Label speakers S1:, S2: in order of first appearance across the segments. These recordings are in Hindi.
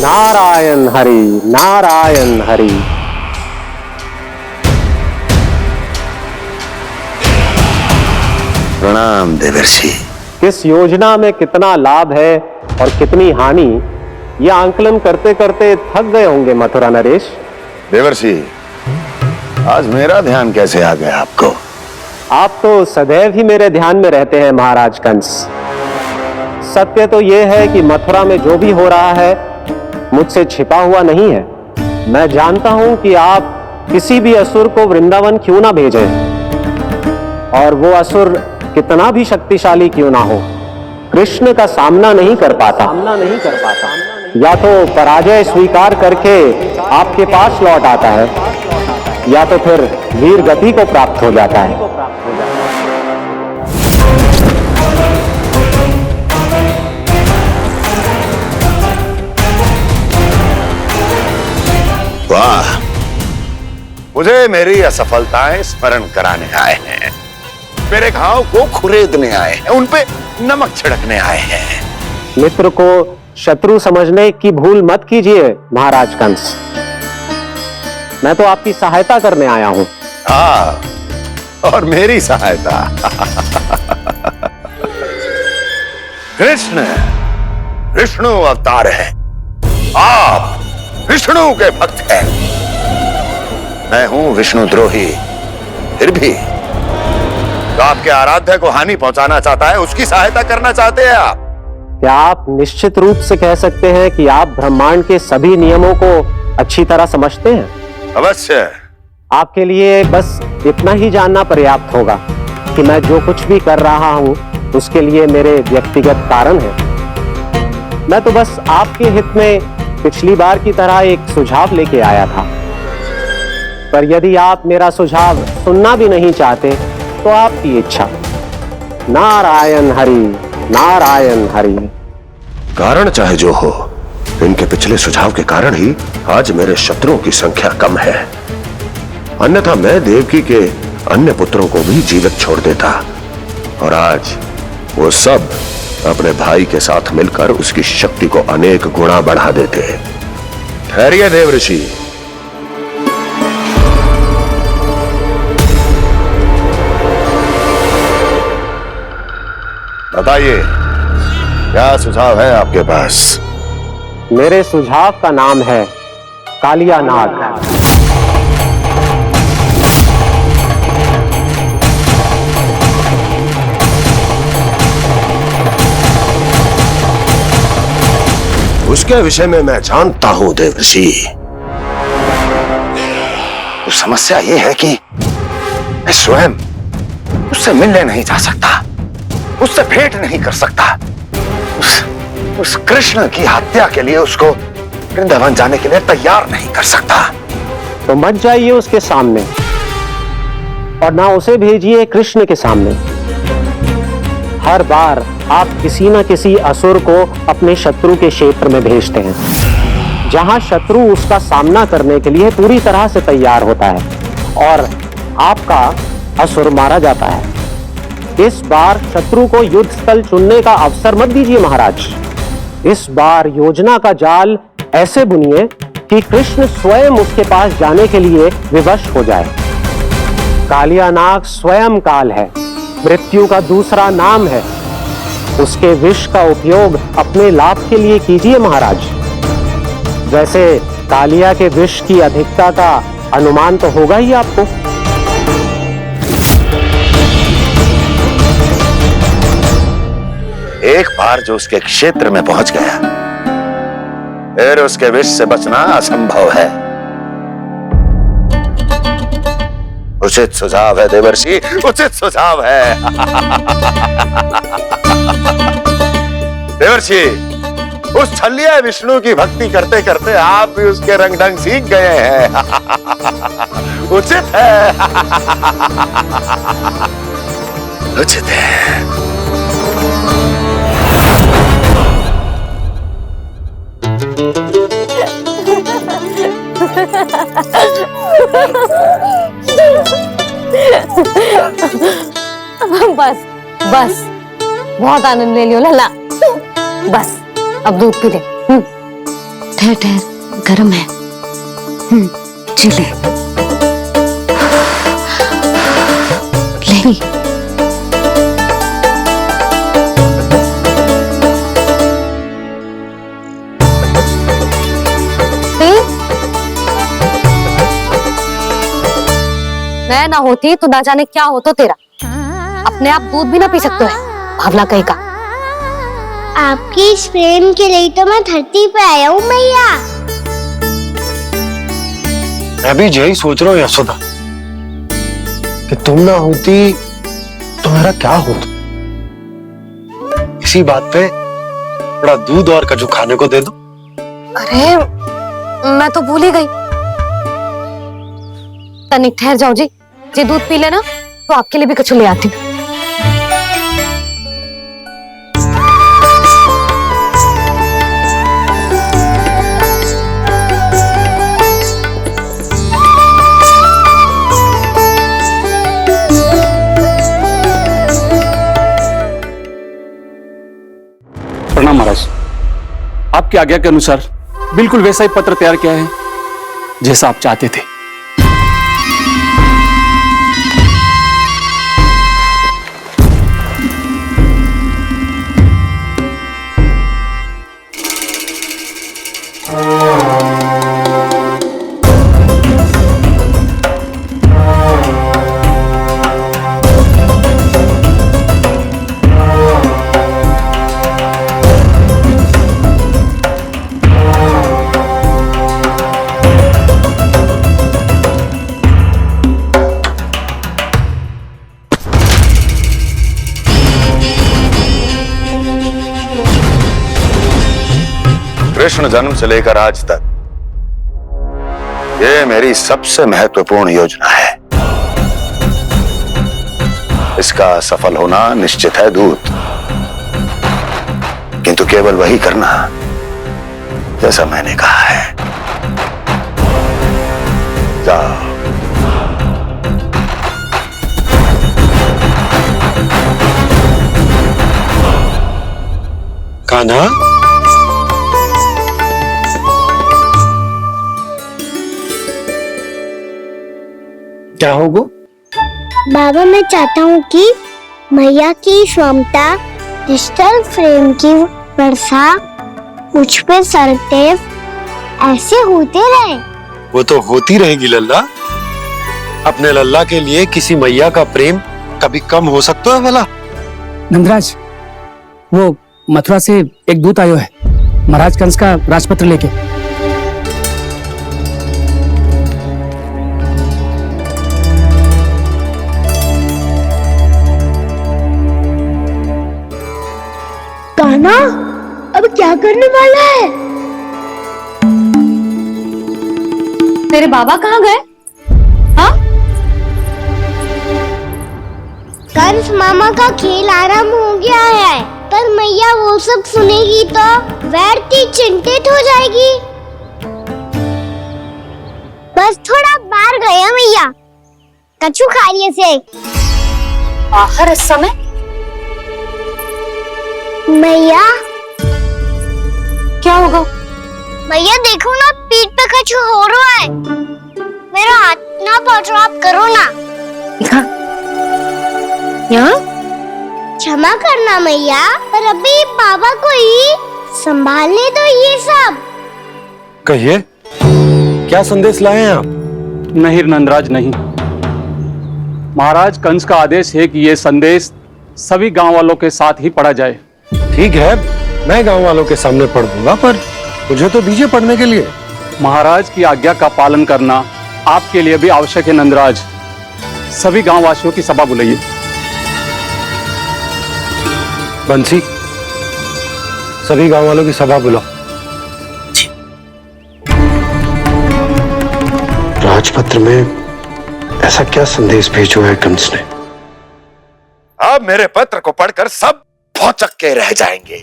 S1: नारायण हरि, नारायण हरि।
S2: प्रणाम देवर्षि।
S1: किस योजना में कितना लाभ है और कितनी हानि, यह आंकलन करते करते थक गए होंगे मथुरा नरेश।
S2: देवर्षि, आज मेरा ध्यान कैसे आ गया आपको?
S1: आप तो सदैव ही मेरे ध्यान में रहते हैं महाराज कंस। सत्य तो यह है कि मथुरा में जो भी हो रहा है मुझसे छिपा हुआ नहीं है। मैं जानता हूं कि आप किसी भी असुर को वृंदावन क्यों ना भेजें, और वो असुर कितना भी शक्तिशाली क्यों ना हो, कृष्ण का सामना नहीं कर पाता। या तो पराजय स्वीकार करके आपके पास लौट आता है, या तो फिर वीर गति को प्राप्त हो जाता है।
S2: वाह, मुझे मेरी असफलताएं स्मरण कराने आए हैं, मेरे घाव को खुरेदने आए हैं, उन पे नमक छिड़कने आए हैं।
S1: मित्र को शत्रु समझने की भूल मत कीजिए महाराज कंस। मैं तो आपकी सहायता करने आया हूं।
S2: हाँ, और मेरी सहायता। कृष्ण विष्णु अवतार है, आप विष्णु के भक्त हैं। मैं हूं विष्णु द्रोही, फिर भी तो आपके आराध्य को हानि पहुंचाना चाहता है, उसकी सहायता करना चाहते हैं आप।
S1: क्या आप निश्चित रूप से कह सकते हैं कि आप ब्रह्मांड के सभी नियमों को अच्छी तरह समझते हैं?
S2: अवश्य।
S1: आपके लिए बस इतना ही जानना पर्याप्त होगा कि मैं जो कुछ भी कर रहा हूं उसके लिए मेरे व्यक्तिगत कारण हैं। मैं तो बस आपके हित में पिछली बार की तरह एक सुझाव लेके आया था, पर यदि आप मेरा सुझाव सुनना भी नहीं चाहते तो आपकी इच्छा। नारायण हरि, नारायण हरि।
S3: कारण चाहे जो हो, इनके पिछले सुझाव के कारण ही आज मेरे शत्रुओं की संख्या कम है। अन्यथा मैं देवकी के अन्य पुत्रों को भी जीवित छोड़ देता, और आज वो सब अपने भाई के साथ मिलकर उसकी शक्ति को अनेक गुणा बढ़ा देते। ठहरिए देवर्षि,
S2: बताइए, क्या सुझाव है आपके पास?
S1: मेरे सुझाव का नाम है कालिया नाग।
S3: उसके विषय में मैं जानता हूं देवर्षि।
S2: तो समस्या यह है कि मैं स्वयं उससे मिलने नहीं जा सकता, उससे भेंट नहीं कर सकता। उस कृष्ण की हत्या के लिए उसको वृंदावन जाने के लिए तैयार नहीं कर सकता।
S1: तो मत जाइए उसके सामने, और ना उसे भेजिए कृष्ण के सामने। हर बार आप किसी न किसी असुर को अपने शत्रु के क्षेत्र में भेजते हैं, जहां शत्रु उसका सामना करने के लिए पूरी तरह से तैयार होता है, और आपका असुर मारा जाता है। इस बार शत्रु को युद्ध स्थल चुनने का अवसर मत दीजिए महाराज। इस बार योजना का जाल ऐसे बुनिए कि कृष्ण स्वयं उसके पास जाने के लिए विवश हो जाए। कालिया नाग स्वयं काल है, मृत्यु का दूसरा नाम है। उसके विष का उपयोग अपने लाभ के लिए कीजिए महाराज। वैसे कालिया के विष की अधिकता का अनुमान तो होगा ही आपको।
S2: एक बार जो उसके क्षेत्र में पहुंच गया, फिर उसके विष से बचना असंभव है। उचित सुझाव है देवर्षि, उचित सुझाव है। देवर्षि, उस छलिया विष्णु की भक्ति करते करते आप भी उसके रंग ढंग सीख गए हैं। उचित है, उचित है।
S4: बस बस, बहुत आनंद ले लियो लला। बस अब दूध पी ले। ठहर ठहर, गर्म है। चले ले। मैं ना होती तो ना जाने क्या हो तो तेरा। अपने आप दूध भी ना पी सकते है, भावला कहीं का।
S5: आपकी इस प्रेम के लिए तो मैं धरती पे आया हूँ मैया।
S3: मैं भी यही सोच रहा हूँ यशोदा कि तुम ना होती तो मेरा क्या होता। इसी बात पे थोड़ा दूध और कजू खाने को दे दो।
S4: अरे मैं तो भूल ही गई। तनिक ठहर जाओ जी, दूध पी लेना तो आपके लिए भी कछु ले आती हूँ।
S6: प्रणाम महाराज। आपकी आज्ञा के अनुसार बिल्कुल वैसा ही पत्र तैयार किया है जैसा आप चाहते थे।
S2: कृष्ण जन्म से लेकर आज तक ये मेरी सबसे महत्वपूर्ण योजना है। इसका सफल होना निश्चित है दूत, किंतु केवल वही करना जैसा मैंने कहा है। जाओ।
S3: कान्हा, क्या होगा?
S5: बाबा मैं चाहता हूँ कि मैया की स्वमता क्रिस्टल फ्रेम की वर्षा मुझ पे सदैव ऐसे होते रहे।
S3: वो तो होती रहेगी लल्ला। अपने लल्ला के लिए किसी मैया का प्रेम कभी कम हो सकता है भला?
S6: नंदराज, वो मथुरा से एक दूत आयो है महाराज कंस का राजपत्र लेके।
S5: कान्हा अब क्या करने वाला है?
S4: तेरे बाबा कहाँ गए? हाँ?
S5: कंस मामा का खेल आरंभ हो गया है, पर मैया वो सब सुनेगी तो व्यर्थी चिंतित हो जाएगी। बस थोड़ा बाहर गया मैया, कछु खा लिये से।
S4: बाहर इस समय?
S5: मैया
S4: क्या होगा?
S5: मैया देखो ना, पीठ पे कछु हो रहा है। मेरा हाथ ना पकड़ो, आप करो ना।
S4: दिखा यहाँ।
S5: क्षमा करना मैया, पर अभी बाबा को ही संभालने दो ये सब।
S3: कहिए, क्या संदेश लाए हैं आप?
S6: नहीं नंदराज नहीं, महाराज कंस का आदेश है कि ये संदेश सभी गांव वालों के साथ ही पढ़ा जाए।
S3: ठीक है, मैं गांव वालों के सामने पढ़ दूंगा, पर मुझे तो दीजिए पढ़ने के लिए।
S6: महाराज की आज्ञा का पालन करना आपके लिए भी आवश्यक है नंदराज। सभी गांव वासियों की सभा बुलाइए।
S3: बंसी, सभी गांव वालों की सभा बुलाओ। राजपत्र में ऐसा क्या संदेश भेजो है कंस ने?
S2: अब मेरे पत्र को पढ़कर सब भौचक के रह जाएंगे।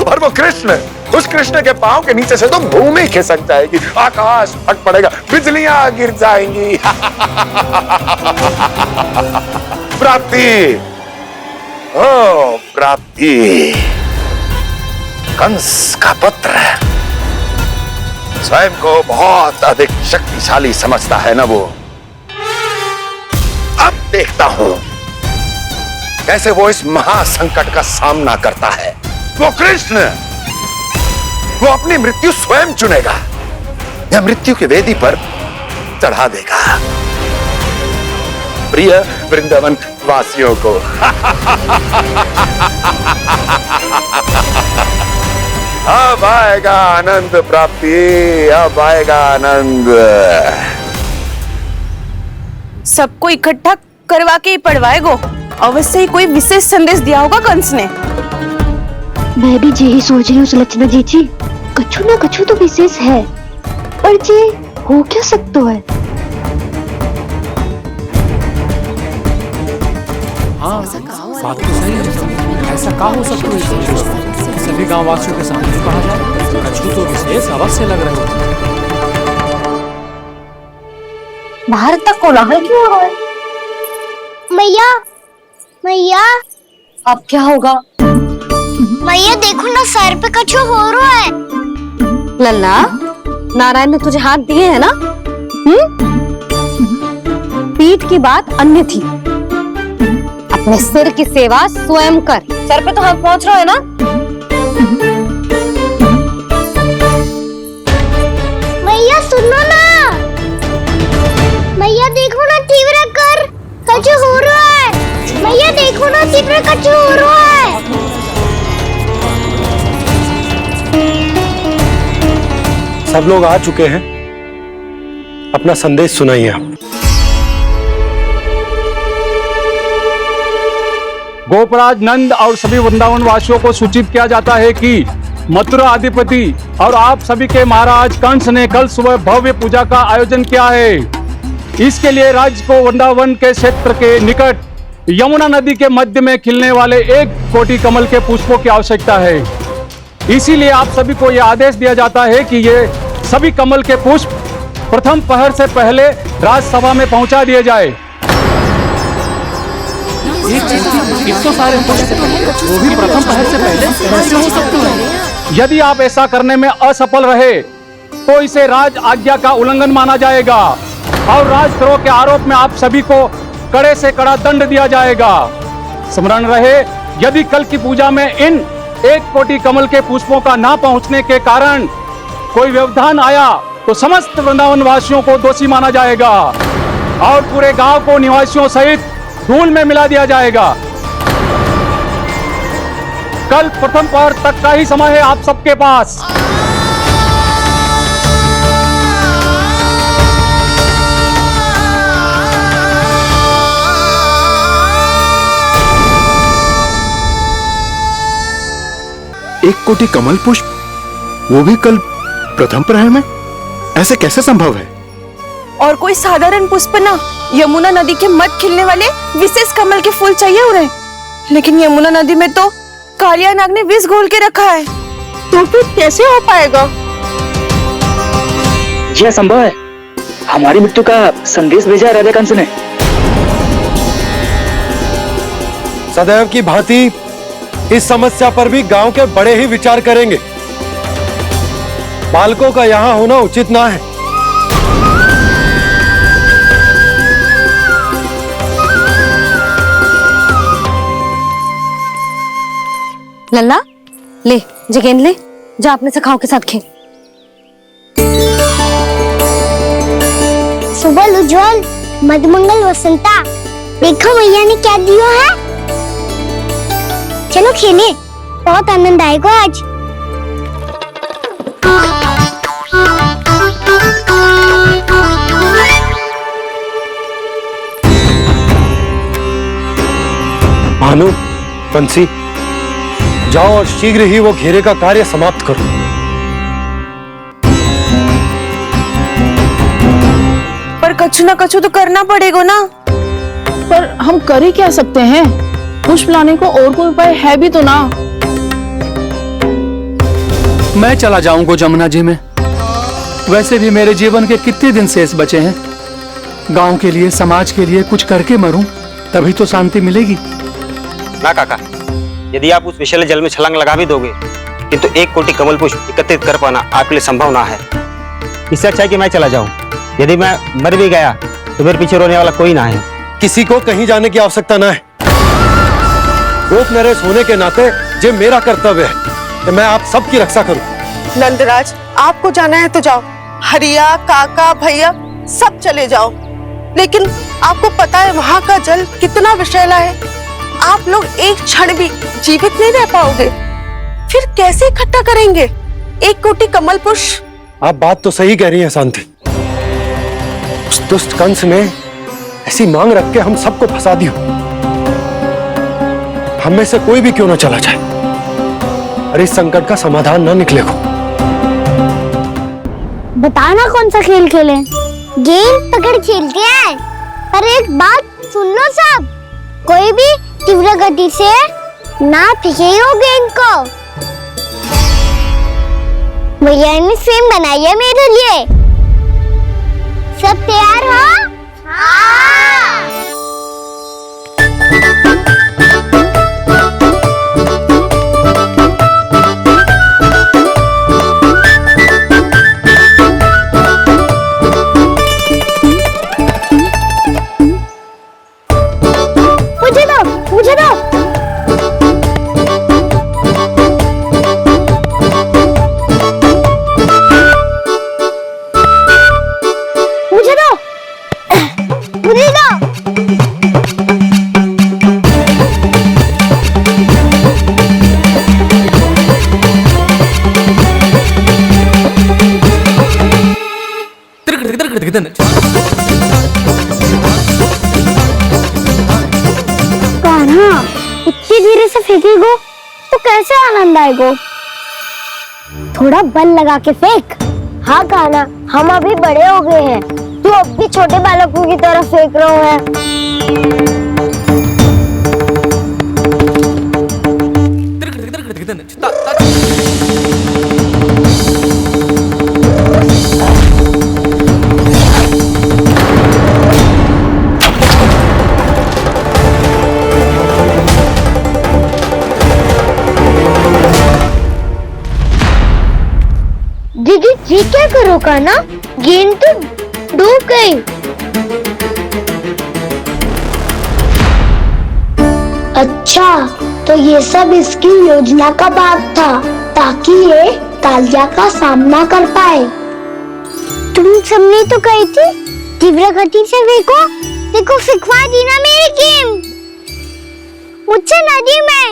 S2: और वो कृष्ण, उस कृष्ण के पांव के नीचे से तो भूमि खिसक जाएगी, आकाश फट पड़ेगा, बिजलियां गिर जाएंगी। प्राप्ति, ओ प्राप्ति, कंस का पुत्र स्वयं को बहुत अधिक शक्तिशाली समझता है ना वो। अब देखता हूं कैसे वो इस महासंकट का सामना करता है। वो कृष्ण, वो अपनी मृत्यु स्वयं चुनेगा या मृत्यु की वेदी पर चढ़ा देगा प्रिय वृंदावन वासियों को। अब आएगा आनंद प्राप्ति, अब आएगा आनंद।
S7: सबको इकट्ठा करवा के ही पढ़वाएगो। अवश्य ही कोई विशेष संदेश दिया होगा कंस ने।
S5: मैं भी यही सोच रही हूँ सुलक्षणा जी, कछु ना कछु तो विशेष है, पर जे हो क्या सकता है?
S8: हाँ, बात तो सही है। ऐसा क्या हो सकता है? सभी गांव वासियों के सामने कहा जाए, कछु तो विशेष अवश्य लग रहे हो।
S4: बाहर तक कोलाहल क्यों हो रहा है?
S5: मैया, मैया,
S4: अब क्या होगा?
S5: मैया देखो ना, सर पे कछु हो रहा है।
S4: लल्ला, नारायण ने तुझे हाथ दिए हैं ना? पीठ की बात अन्य थी। अपने सिर की सेवा स्वयं कर। सर पे तो हाथ पहुंच रहा है ना?
S5: मैया सुनो ना, मैया देखो ना, तीव्र कर, कछु हो रहा है। मैया देखो ना, तीव्र कछु हो रहा है।
S9: सब लोग आ चुके हैं, अपना संदेश सुनाइए आप।
S6: गोपराज नंद और सभी वृंदावन वासियों को सूचित किया जाता है कि मथुरा अधिपति और आप सभी के महाराज कंस ने कल सुबह भव्य पूजा का आयोजन किया है। इसके लिए राज्य को वृंदावन के क्षेत्र के निकट यमुना नदी के मध्य में खिलने वाले 1 कोटि कमल के पुष्पों की आवश्यकता है। इसीलिए आप सभी को यह आदेश दिया जाता है कि ये सभी कमल के पुष्प प्रथम पहर से पहले राजसभा में पहुंचा दिए जाए।
S8: इतने सारे पुष्प, वो भी प्रथम पहर से पहले कैसे हो सकते हैं?
S6: यदि आप ऐसा करने में असफल रहे तो इसे राज आज्ञा का उल्लंघन माना जाएगा और राजद्रोह के आरोप में आप सभी को कड़े से कड़ा दंड दिया जाएगा। स्मरण रहे, यदि कल की पूजा में इन 1 कोटि कमल के पुष्पों का ना पहुंचने के कारण कोई व्यवधान आया तो समस्त वृंदावन वासियों को दोषी माना जाएगा और पूरे गांव को निवासियों सहित धूल में मिला दिया जाएगा। कल प्रथम पहर तक का ही समय है आप सबके पास।
S9: एक कोटि कमल पुष्प, वो भी कल प्रथम प्रहर में? ऐसे कैसे संभव है?
S7: और कोई साधारण पुष्प ना, यमुना नदी के मध्य खिलने वाले विशेष कमल के फूल चाहिए उन्हें। लेकिन यमुना नदी में तो कालिया नाग ने विष घोल के रखा है, तो फिर कैसे हो पाएगा?
S10: यह संभव है। हमारी मृत्यु का संदेश भेजा राजा कंस ने।
S9: सदैव की भांति इस समस्या पर भी गांव के बड़े ही विचार करेंगे। बालकों का यहाँ होना उचित ना है।
S4: लल्ला, ले जगेंद ले, जा अपने सखाओं के साथ खेल।
S5: सुबह उज्जवल, मधुमंगल वसंता, देखो मैया ने क्या दिया है। चलो खेलें, बहुत आनंद आएगा आज।
S9: भानु, बंसी, जाओ और शीघ्र ही वो घेरे का कार्य समाप्त करो।
S7: पर कछु ना कछु तो करना पड़ेगा ना।
S11: पर हम कर ही क्या सकते हैं? पुष्प लाने को और कोई उपाय है भी तो ना।
S8: मैं चला जाऊंगा जमुना जी में। वैसे भी मेरे जीवन के कितने दिन शेष बचे हैं। गांव के लिए, समाज के लिए कुछ करके मरूं, तभी तो शांति मिलेगी।
S12: ना काका, यदि आप उस विषैले जल में छलांग लगा भी दोगे, किंतु 1 कोटि कमल पुष्प एकत्रित कर पाना आपके लिए संभव ना है। इससे अच्छा है कि मैं चला जाऊं। यदि मैं मर भी गया तो मेरे पीछे रोने वाला कोई ना है।
S9: किसी को कहीं जाने की आवश्यकता ना है। गोप नरेश होने के नाते ये मेरा कर्तव्य है कि मैं आप सबकी रक्षा करूं।
S7: नंदराज, आपको जाना है तो जाओ, हरिया, काका, भैया सब चले जाओ। लेकिन आपको पता है वहाँ का जल कितना विषैला है, आप लोग एक क्षण भी जीवित नहीं रह पाओगे। फिर कैसे इकट्ठा करेंगे 1 कोटि कमल पुष्प?
S9: आप बात तो सही कह रही हैं शांति। उस दुष्ट कंस ने ऐसी मांग रख के हम सबको फंसा दिया। हम में से कोई भी क्यों ना चला जाए और इस संकट का समाधान ना निकले को।
S5: बताना कौन सा खेल खेलें? गेंद पकड़ खेलते हैं, पर एक बात सुन लो सब, कोई भी तीव्र गति से ना फेंकेगा गेंद को। भैया ने फ्रेम बनाई है मेरे लिए। सब तैयार हो? हाँ। मुझे दो। कान्हा, इतनी धीरे से फेंकेगो तो कैसे आनंद आएगो? थोड़ा बल लगा के फेंक। हाँ कान्हा, हम अभी बड़े हो गए हैं, तू अब भी छोटे बालकों की तरह फेंक रहे है। दीदी जी क्या करो कान्हा? गेंद तो डूब गई। अच्छा, तो ये सब इसकी योजना का भाग था ताकि ये कालिया का सामना कर पाए। तुम सबने तो कही थी तीव्र गति से फेंको, देखो फिकवा दी ना मेरी गेम। मुझसे नदी में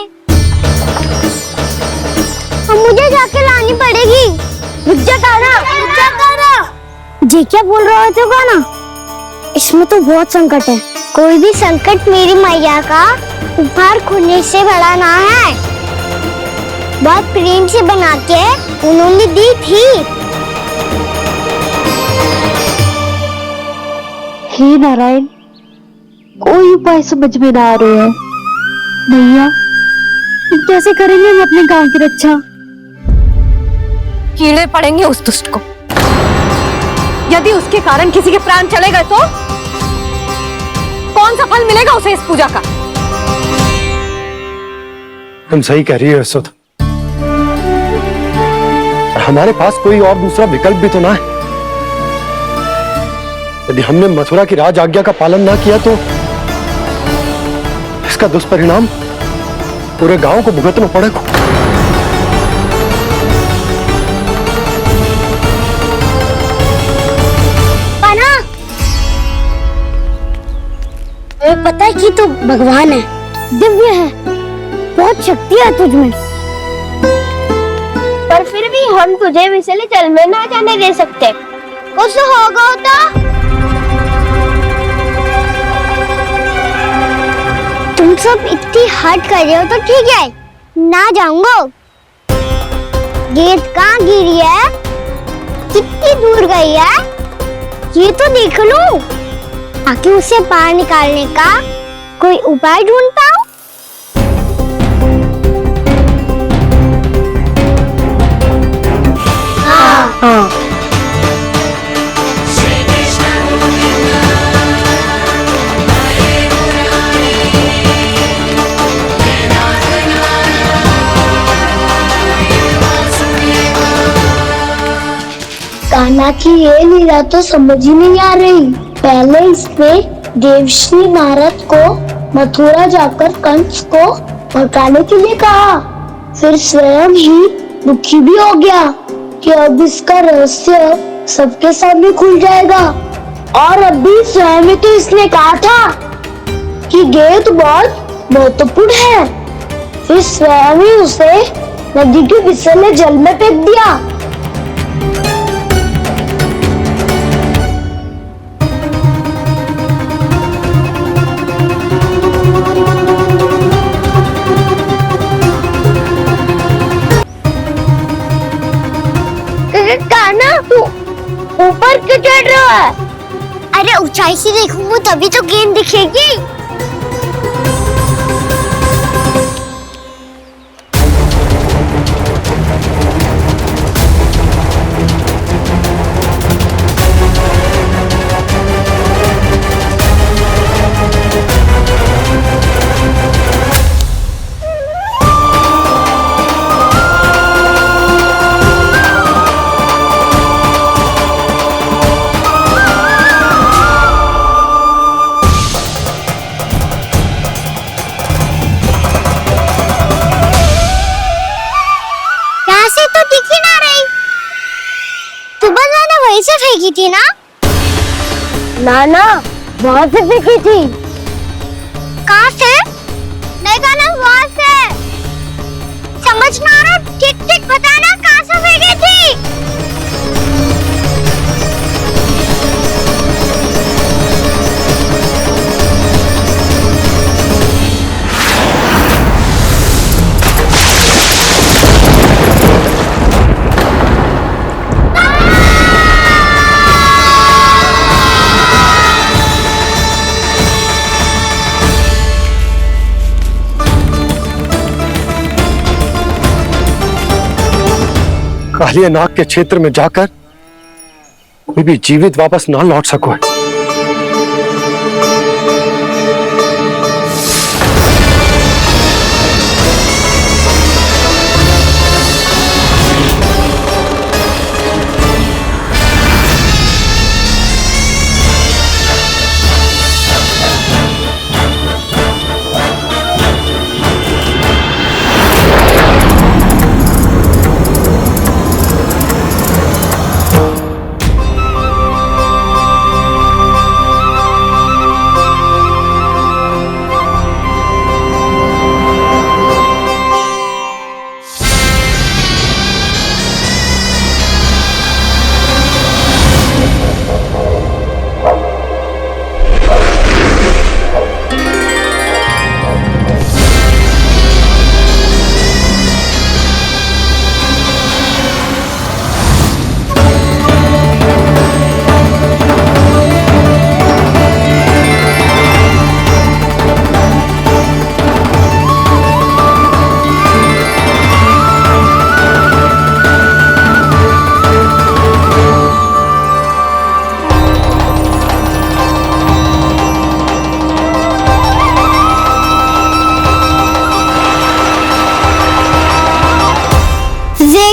S5: अब मुझे जाके लानी पड़ेगी। जी क्या बोल रहे थे कान्हा? इसमें तो बहुत संकट है। कोई भी संकट मेरी मैया का उपहार खोने से बड़ा ना है। बहुत प्रेम से बना के उन्होंने दी थी। हे नारायण, कोई उपाय समझ में ना आ रहे हैं। भैया, कैसे करेंगे हम अपने गांव की रक्षा?
S4: कीड़े पड़ेंगे उस दुष्ट को। यदि उसके कारण किसी के प्राण चले गए तो कौन सा फल मिलेगा उसे इस पूजा का?
S9: तुम सही कह रही हो यशोदा। हमारे पास कोई और दूसरा विकल्प भी तो ना है। यदि हमने मथुरा की राज आज्ञा का पालन ना किया तो इसका दुष्परिणाम पूरे गांव को भुगतना पड़ेगा।
S5: पता है कि तू भगवान है, दिव्य है, बहुत शक्ति है तुझमें, पर फिर भी हम तुझे विषैले जल में ना जाने दे सकते। कुछ होगा तो तुम सब इतनी हट कर रहे हो तो ठीक है, ना जाऊंगा। गेंद कहाँ गिरी है, कितनी दूर गई है, ये तो देख लो, ताकि उसे बाहर निकालने का कोई उपाय ढूंढ पाओ। हाँ। कान्हा की ये लीला तो समझ ही नहीं आ रही। पहले इसने देवश्री नारद को मथुरा जाकर कंस को भगाने के लिए कहा, फिर स्वयं ही दुखी भी हो गया कि अब इसका रहस्य सबके सामने खुल जाएगा। और अभी स्वयं ही तो इसने कहा था कि गेट बहुत महत्वपूर्ण है, फिर स्वयं ही उसे नदी के फिसले जल में फेंक दिया। कान्हा, तू ऊपर क्यों चढ़ रहा है? अरे ऊंचाई से देखूंगा तभी तो गेंद दिखेगी। वहीं से फेंकी थी ना? ना वहाँ से फेंकी थी। कहाँ से? नहीं कहना वहाँ से। समझ ना आ रहा, ठीक बताना कहाँ से फेंकी थी?
S9: कालियानाग के क्षेत्र में जाकर कोई भी जीवित वापस ना लौट सको।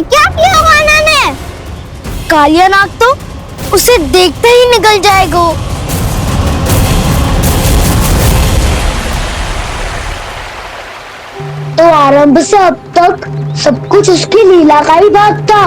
S9: क्या किया वाना ने? कालियानाग तो उसे देखते ही निकल जाएगा। तो आरंभ से अब तक सब कुछ उसकी लीला का ही बात था।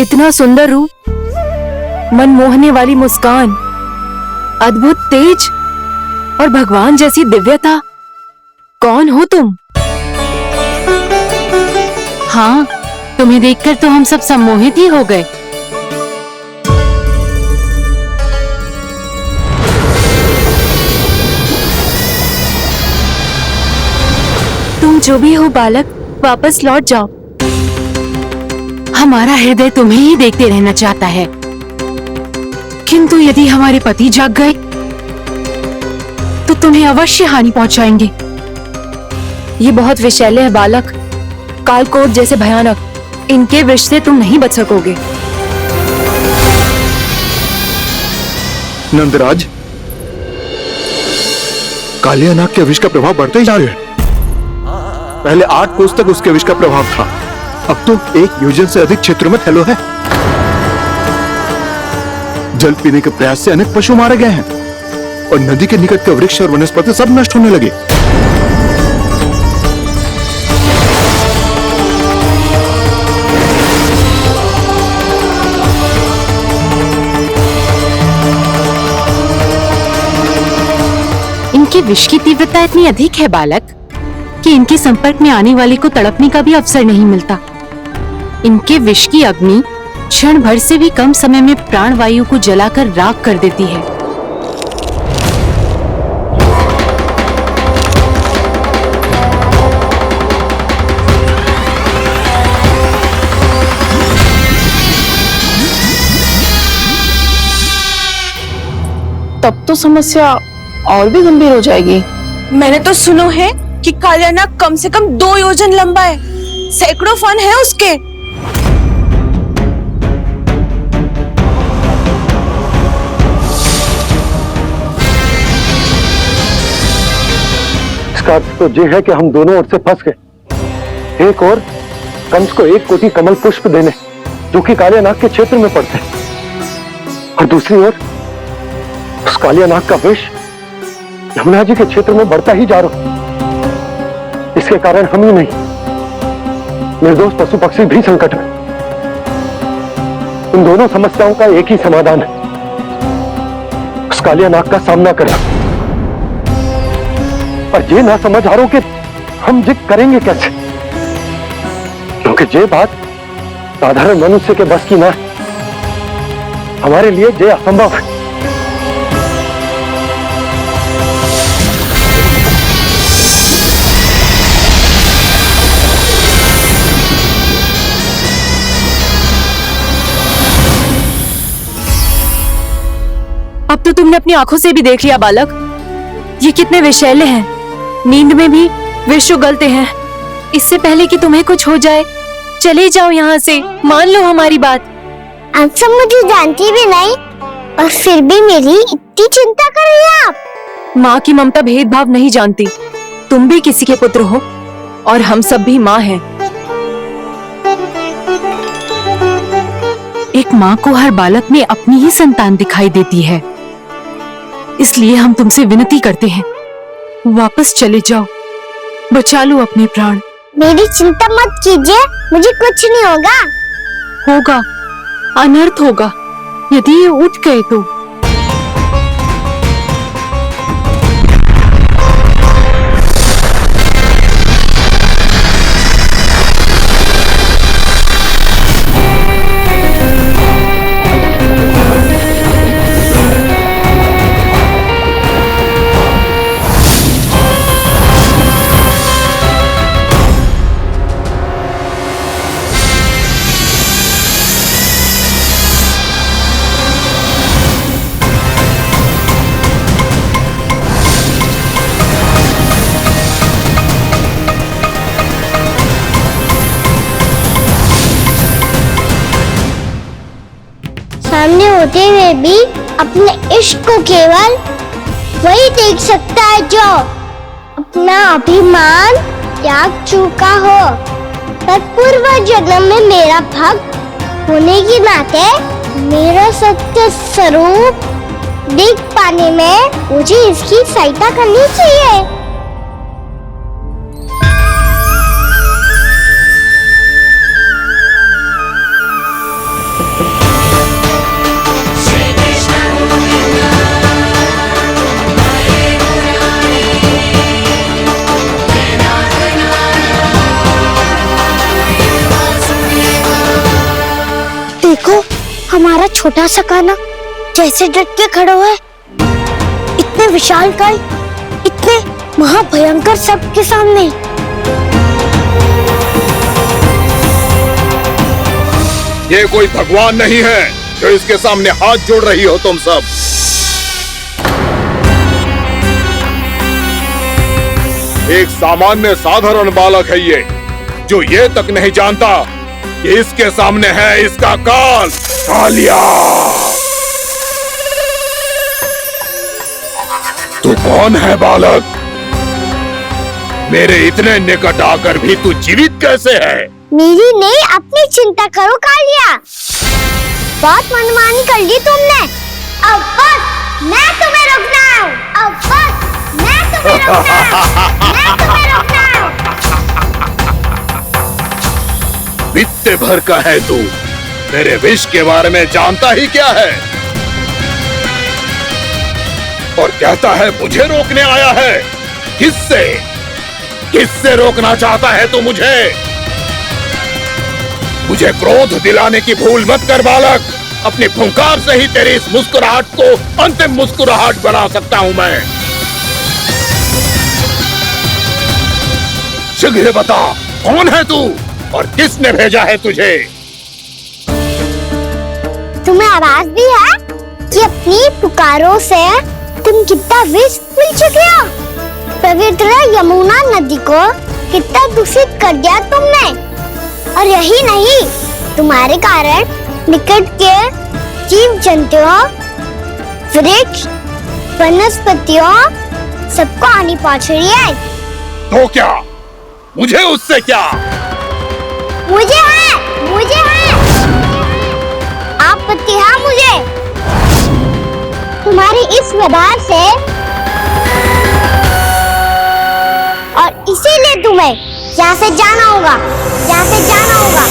S7: इतना सुंदर रूप, मन मोहने वाली मुस्कान, अद्भुत तेज और भगवान जैसी दिव्यता। कौन हो तुम?
S11: हाँ, तुम्हें देखकर तो हम सब सम्मोहित ही हो गए।
S7: तुम जो भी हो बालक, वापस लौट जाओ।
S11: हमारा हृदय तुम्हें ही देखते रहना चाहता है। किंतु यदि हमारे पति जाग गए तो तुम्हें अवश्य हानि पहुंचाएंगे।
S7: ये बहुत विषैले है बालक, कालकोट जैसे भयानक, इनके विष से तुम नहीं बच सकोगे।
S3: नंदराज, कालिया नाग के विष का प्रभाव बढ़ते ही जा रहा है। पहले 8 कोस तक उसके विष का प्रभाव था, अब तो 1 योजन से अधिक क्षेत्रों में फैलो है। जल पीने के प्रयास से अनेक पशु मारे गए हैं और नदी के निकट के वृक्ष और वनस्पति सब नष्ट होने लगे।
S11: इनके विष की तीव्रता इतनी अधिक है बालक कि इनके संपर्क में आने वाले को तड़पने का भी अवसर नहीं मिलता। इनके विष की अग्नि क्षण भर से भी कम समय में प्राण वायु को जलाकर राख कर देती है।
S7: तब तो समस्या और भी गंभीर हो जाएगी। मैंने तो सुनो है कि कालिया नाग कम से कम 2 योजन लंबा है, सैकड़ों फन है उसके।
S9: इसका अर्थ तो ये है कि हम दोनों ओर से फंस गए। एक और कंस को 1 कोटि कमल पुष्प देने जो कि कालिया नाग के क्षेत्र में पड़ते हैं, और दूसरी ओर उस कालिया नाग का विष यमुना जी के क्षेत्र में बढ़ता ही जा रहा। इसके कारण हम ही नहीं, निर्दोष पशु पक्षी भी संकट में। इन दोनों समस्याओं का एक ही समाधान है, उस कालिया नाग का सामना करना। पर ये ना समझ आ रहा कि हम ये करेंगे कैसे, क्योंकि ये बात साधारण मनुष्य के बस की ना है। हमारे लिए ये असंभव है।
S7: अब तो तुमने अपनी आंखों से भी देख लिया बालक, ये कितने विषैले हैं, नींद में भी विष उगलते हैं। इससे पहले कि तुम्हें कुछ हो जाए, चले जाओ यहाँ से, मान लो हमारी बात।
S5: आप सब मुझे जानती भी नहीं और फिर भी मेरी इतनी चिंता कर रही हैं आप।
S7: माँ की ममता भेदभाव नहीं जानती। तुम भी किसी के पुत्र हो और हम सब भी माँ हैं।
S11: एक माँ को हर बालक में अपनी ही संतान दिखाई देती है, इसलिए हम तुमसे विनती करते हैं, वापस चले जाओ, बचा लो अपने प्राण।
S5: मेरी चिंता मत कीजिए, मुझे कुछ नहीं होगा।
S11: होगा, अनर्थ होगा यदि ये उठ गए तो।
S5: सामने होते हुए भी अपने इश्क को केवल वही देख सकता है जो अपना अभिमान त्याग चुका हो। तत्पूर्व जन्म में मेरा भक्त होने के नाते मेरा सत्य स्वरूप देख पाने में मुझे इसकी सहायता करनी चाहिए। देखो हमारा छोटा सा कान्हा जैसे डट के खड़ा हुआ है, इतने विशालकाय, इतने महाभयंकर सबके सामने।
S13: ये कोई भगवान नहीं है,
S2: जो इसके सामने हाथ जोड़ रही हो तुम सब? एक सामान्य साधारण बालक है ये, जो ये तक नहीं जानता कि इसके सामने है इसका काल, कालिया। तू कौन है बालक? मेरे इतने निकट आकर भी तू जीवित कैसे है?
S5: मेरी नहीं, अपनी चिंता करो कालिया। बहुत मनमानी कर ली तुमने। अब बस मैं तुम्हें रोकना हूँ। अब बस मैं तुम्हें रोकना हूँ। मैं तुम्हें रोकना हूँ।
S2: बित्ते भर का है तू, मेरे विष के बारे में जानता ही क्या है? और कहता है मुझे रोकने आया है। किससे? किससे रोकना चाहता है तू मुझे? मुझे क्रोध दिलाने की भूल मत कर बालक। अपनी फुंकार से ही तेरी इस मुस्कुराहट को अंतिम मुस्कुराहट बना सकता हूं मैं। शीघ्र बता, कौन है तू और किसने भेजा है तुझे?
S5: तुम्हें आवाज भी है कि अपनी पुकारों से तुम कितना विष भूल चुके हो। पवित्र यमुना नदी को कितना दूषित कर दिया तुमने। और यही नहीं, तुम्हारे कारण निकट के जीव जंतुओं, वृक्ष, वनस्पतियों सबको हानि पहुंच रही है।
S2: तो क्या? मुझे उससे क्या?
S5: मुझे है आपत्ति है मुझे तुम्हारी इस व्यवहार से, और इसीलिए तुम्हें यहाँ से जाना होगा। यहाँ से जाना होगा।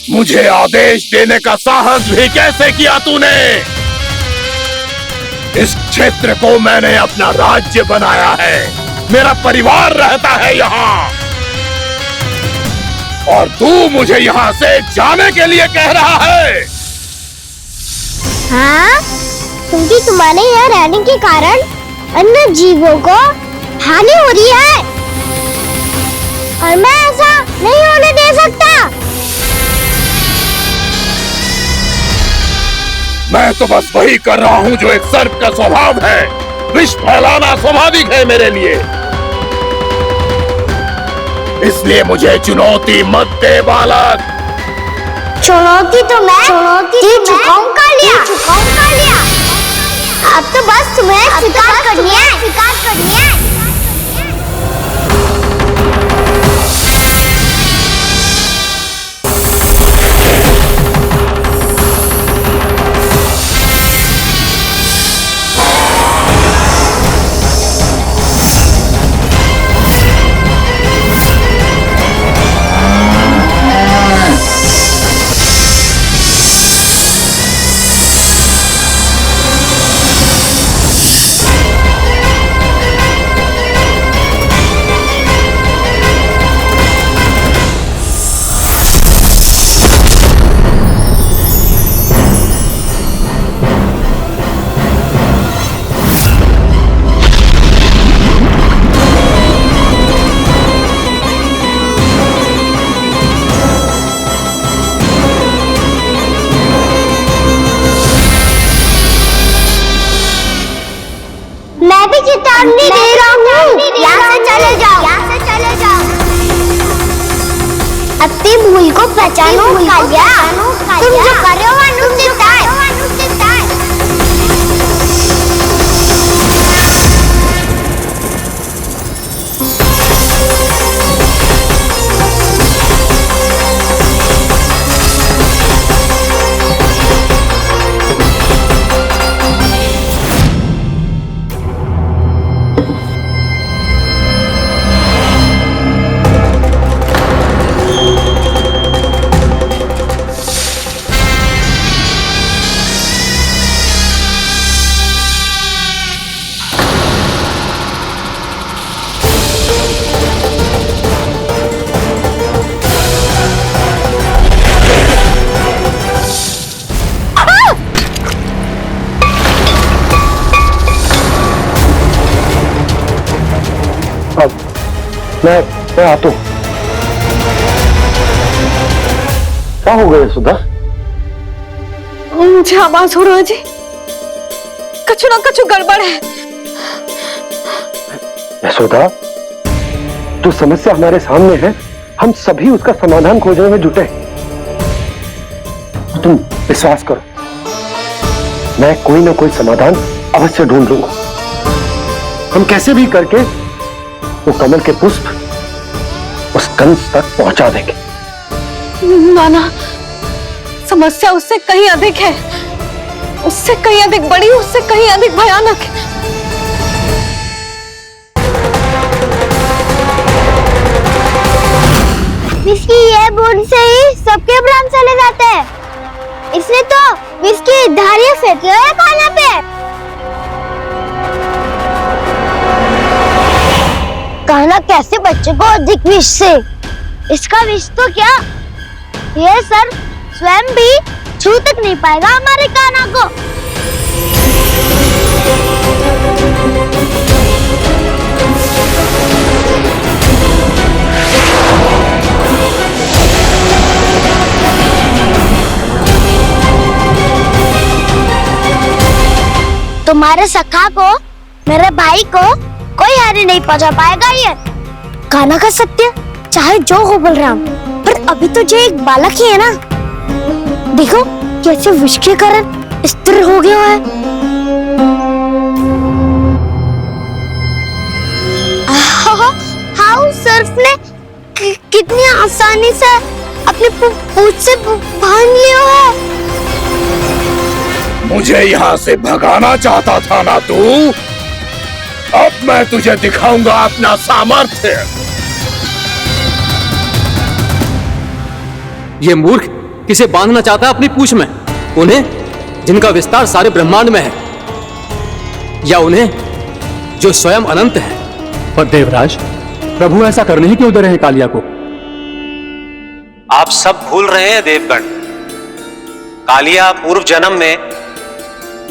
S2: मुझे आदेश देने का साहस भी कैसे किया तूने? इस क्षेत्र को मैंने अपना राज्य बनाया है। मेरा परिवार रहता है यहाँ, और तू मुझे यहाँ से जाने के लिए कह रहा है?
S5: हाँ, क्योंकि तुम्हारे यहाँ रहने के कारण अन्य जीवों को हानि हो रही है, और मैं ऐसा नहीं होने दे सकता।
S2: मैं तो बस वही कर रहा हूँ जो एक सर्प का स्वभाव है। विष फैलाना स्वाभाविक है मेरे लिए, इसलिए मुझे चुनौती मत दे बालक।
S5: चुनौती तो मैं दे चुका हूँ कालिया। अब तो बस तुम्हें स्वीकार करनी है। चेतावनी दे रहा हूँ, यहाँ से चले जाओ। अपनी भूल को पहचानो कालिया। तुम जो कर रहे हो अनुचित है।
S9: मैं आता हूं। क्या हो गया सुधा?
S7: मुझे आवाज हो रहा है जी, कछु ना कछु गड़बड़ है।
S9: यशोदा, जो समस्या हमारे सामने है, हम सभी उसका समाधान खोजने में जुटे। तुम विश्वास करो, मैं कोई ना कोई समाधान अवश्य ढूंढ लूंगा। हम कैसे भी करके वो कमल के पुष्प उस कंस तक पहुंचा देंगे।
S7: नाना, समस्या उससे कहीं अधिक है, उससे कहीं अधिक बड़ी, उससे कहीं अधिक भयानक है।
S5: विस्की ये बूंद से ही सबके प्राण चले जाते हैं। इसने तो विस्की धारियां फेंकी है खाना पे। कान्हा कैसे बच्चे को अधिक विष से? इसका विष तो क्या, ये सर स्वयं भी छू तक नहीं पाएगा हमारे कान्हा को। तुम्हारे सखा को, मेरे भाई को कोई हानि नहीं पहुंचा पाएगा। ये कान्हा का सत्य चाहे जो हो बलराम, पर अभी तो जो एक बालक ही है ना। देखो कैसे विष के कारण स्थिर हो गया है। हाउ सर्फ ने कितनी आसानी से अपनी पूंछ से बांध लिया है।
S3: मुझे यहाँ से भगाना चाहता था ना तू? अब मैं तुझे दिखाऊंगा अपना सामर्थ्य।
S8: ये मूर्ख किसे बांधना चाहता है अपनी पूंछ में? उन्हें जिनका विस्तार सारे ब्रह्मांड में है, या उन्हें जो स्वयं अनंत है? पर देवराज, प्रभु ऐसा करने ही क्यों दे रहे हैं कालिया को?
S1: आप सब भूल रहे हैं देवगण, कालिया पूर्व जन्म में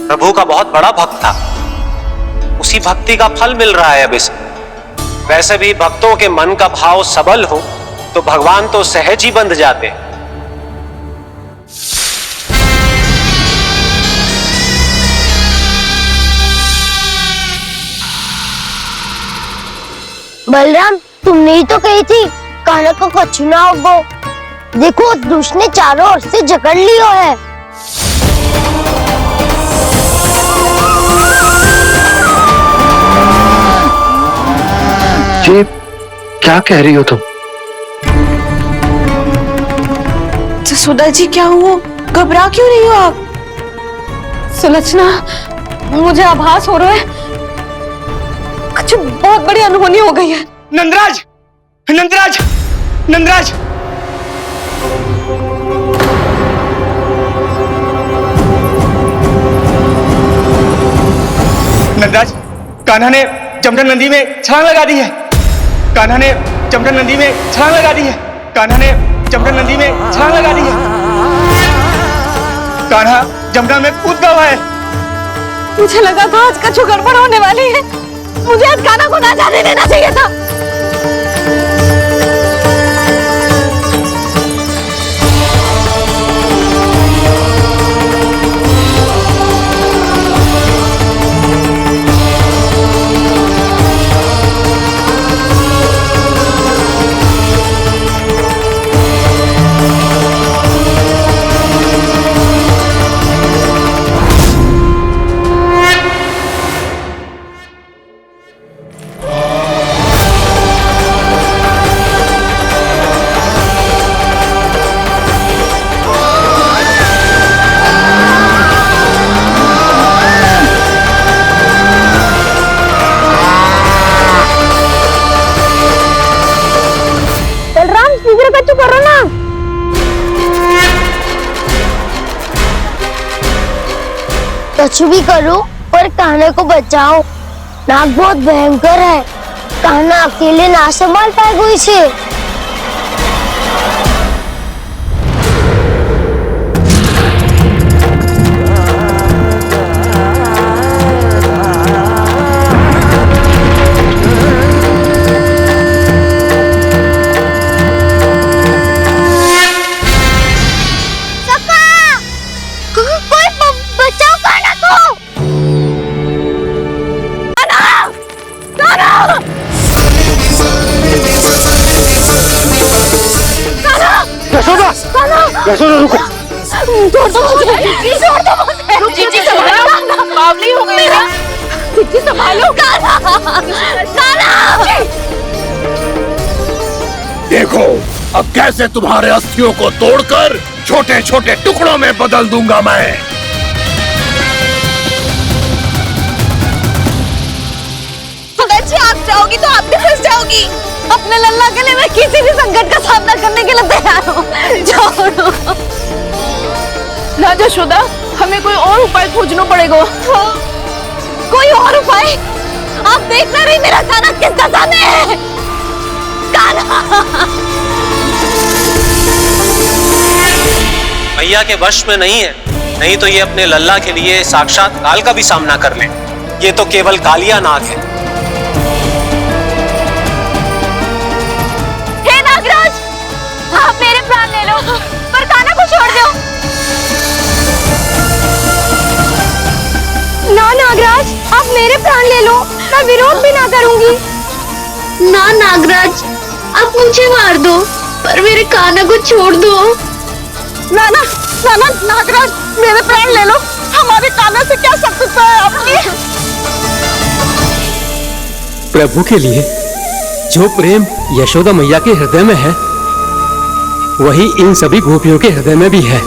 S1: प्रभु का बहुत बड़ा भक्त था। उसी भक्ति का फल मिल रहा है अब इसे। वैसे भी भक्तों के मन का भाव सबल हो तो भगवान तो सहज ही बंध जाते।
S5: बलराम, तुमने ही तो कही थी कान्हा को कुछ ना होगो। देखो उस दुष्ट ने चारों ओर से जकड़ लियो है।
S9: जी, क्या कह रही हो तुम?
S7: सुधा जी, क्या हुआ? घबरा क्यों रही हो आप? सुलक्षणा, मुझे आभास हो रहा है कुछ बहुत बड़ी अनहोनी हो गई है।
S10: नंदराज, नंदराज, नंदराज! नंदराज, कान्हा ने जमदग्नि नदी में छलांग लगा दी है। कान्हा ने जमदग्नि नदी में छलांग लगा दी है। कान्हा ने जमदग्नि नदी में छलांग लगा दी है। कान्हा जमुना में कूद गया है।
S7: मुझे लगा था आज कुछ गड़बड़ होने वाली है। मुझे आज कान्हा को ना जाने देना चाहिए था।
S5: करो ना। कुछ भी करो पर कान्हा को बचाओ। नाग बहुत भयंकर है, कान्हा अकेले ना संभाल पाएगा इसे।
S9: यशोदा रुको।
S4: छोड़ दो मुझे, छोड़ दो मुझे।
S7: जीजी संभालो, बावली हो गई ना। जीजी संभालो।
S2: देखो अब कैसे तुम्हारे अस्थियों को तोड़कर छोटे छोटे टुकड़ों में बदल दूंगा मैं।
S7: जी आप जाओगी तो आप भी फंस जाओगी।
S4: अपने लल्ला के लिए मैं किसी भी संकट का सामना करने के लिए तैयार हूँ। छोड़ो
S7: ना यशोदा, हमें कोई और उपाय खोजना पड़ेगा।
S4: कोई और उपाय? आप देख ना रही मेरा कान्हा किस दशा में है। कान्हा
S1: मैया के वश में नहीं है, नहीं तो ये अपने लल्ला के लिए साक्षात काल का भी सामना कर ले। ये तो केवल कालिया नाग है।
S4: हे नागराज, आप मेरे प्राण ले लो पर कान्हा को छोड़ दो। ना नागराज, आप मेरे प्राण ले लो, मैं विरोध भी ना करूंगी।
S5: ना नागराज, आप मुझे मार दो पर मेरे कान्हा को छोड़ दो।
S7: ना ना ना ना नागराज, मेरे प्राण ले लो। हमारे कान्हा से क्या शत्रुता है आपकी?
S8: प्रभु के लिए जो प्रेम यशोदा मैया के हृदय में है, वही इन सभी गोपियों के हृदय में भी है।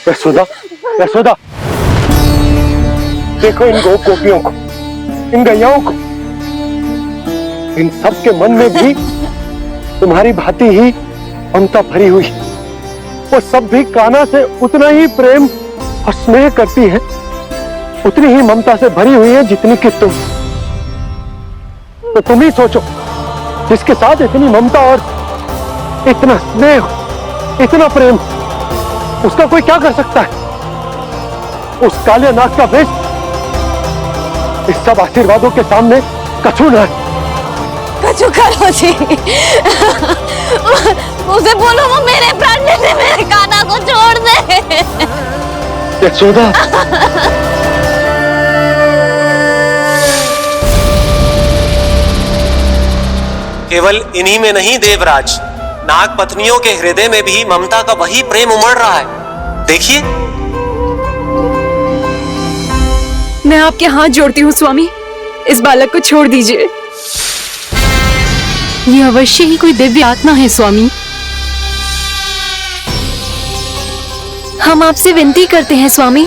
S9: यशोदा, यशोदा, देखो इन गोपियों को, इन गैयाओं को, इन सब के मन में भी तुम्हारी भांति ही ममता भरी हुई। वो सब भी कान्हा से उतना ही प्रेम और स्नेह करती है, उतनी ही ममता से भरी हुई है जितनी कि तुम। तो तुम ही सोचो, जिसके साथ इतनी ममता और इतना स्नेह, इतना प्रेम, उसका कोई क्या कर सकता है? उस काले नाग का वेश इस सब आशीर्वादों के सामने कछु न है।
S4: कछु करो जी। उसे बोलो वो मेरे प्राण ले ले, मेरे कान्हा को छोड़ दे।
S9: यशोदा,
S1: केवल इन्हीं में नहीं देवराज, नाग पत्नियों के हृदय में भी ममता का वही प्रेम उमड़ रहा है। देखिए।
S7: मैं आपके हाथ जोड़ती हूँ स्वामी, इस बालक को छोड़ दीजिए।
S11: ये अवश्य ही कोई दिव्य आत्मा है स्वामी।
S7: हम आपसे विनती करते हैं स्वामी,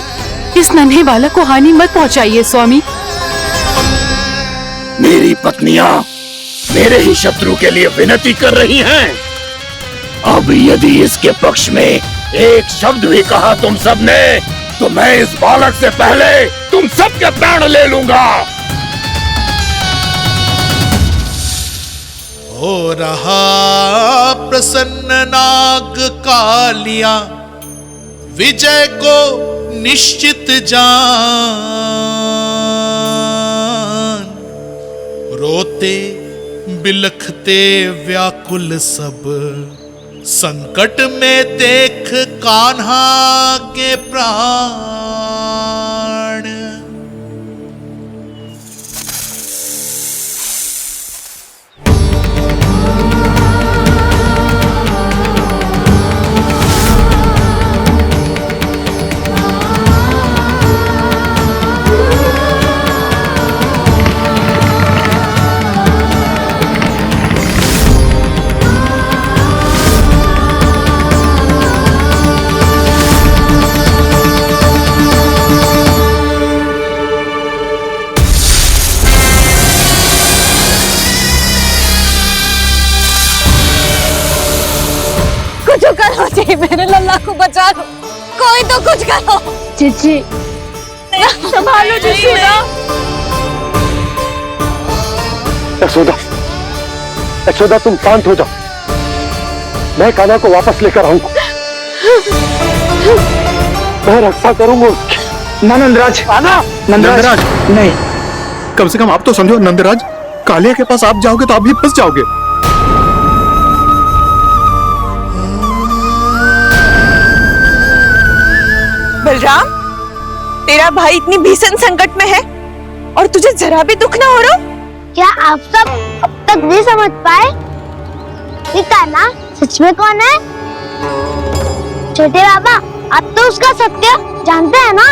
S11: इस नन्हे बालक को हानि मत पहुंचाइए स्वामी।
S2: मेरी पत्नियां मेरे ही शत्रु के लिए विनती कर रही हैं। अब यदि इसके पक्ष में एक शब्द भी कहा तुम सबने, तो मैं इस बालक से पहले तुम सबके प्राण ले लूंगा।
S13: हो रहा प्रसन्न नाग कालिया, विजय को निश्चित जान। रोते बिलखते व्याकुल सब, संकट में देख कान्हा के प्राण।
S4: जी, मेरे लल्ला को बचा लो, कोई तो कुछ करो।
S5: जीजी,
S7: संभालो यशोदा।
S9: यशोदा, यशोदा तुम शांत हो जाओ, मैं कान्हा को वापस लेकर आऊंगा। मैं रक्षा करूंगा उसकी।
S10: ना नंदराज, नंदराज नहीं।
S14: कम से कम आप तो समझो नंदराज, कालिया के पास आप जाओगे तो आप भी फंस जाओगे।
S7: बलराम, तेरा भाई इतनी भीषण संकट में है और तुझे जरा भी दुख ना हो रहा?
S5: क्या आप सब अब तक नहीं समझ पाए कि कान्हा सच में कौन है? छोटे बाबा, आप तो उसका सत्य जानते हैं ना?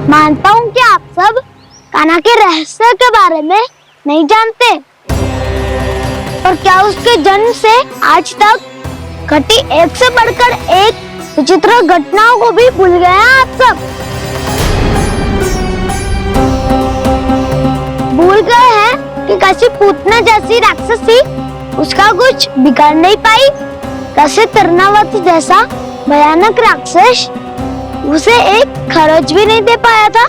S5: मानता हूँ कि आप सब कान्हा के रहस्य के बारे में नहीं जानते, पर क्या उसके जन्म से आज तक घटी एक से बढ़कर एक विचित्र घटनाओं को भी भूल गए हैं आप सब? भूल गए हैं कि कैसी पूतना जैसी राक्षसी उसका कुछ बिगाड़ नहीं पाई, कैसे तरनावती जैसा भयानक राक्षस उसे एक खरोच भी नहीं दे पाया था।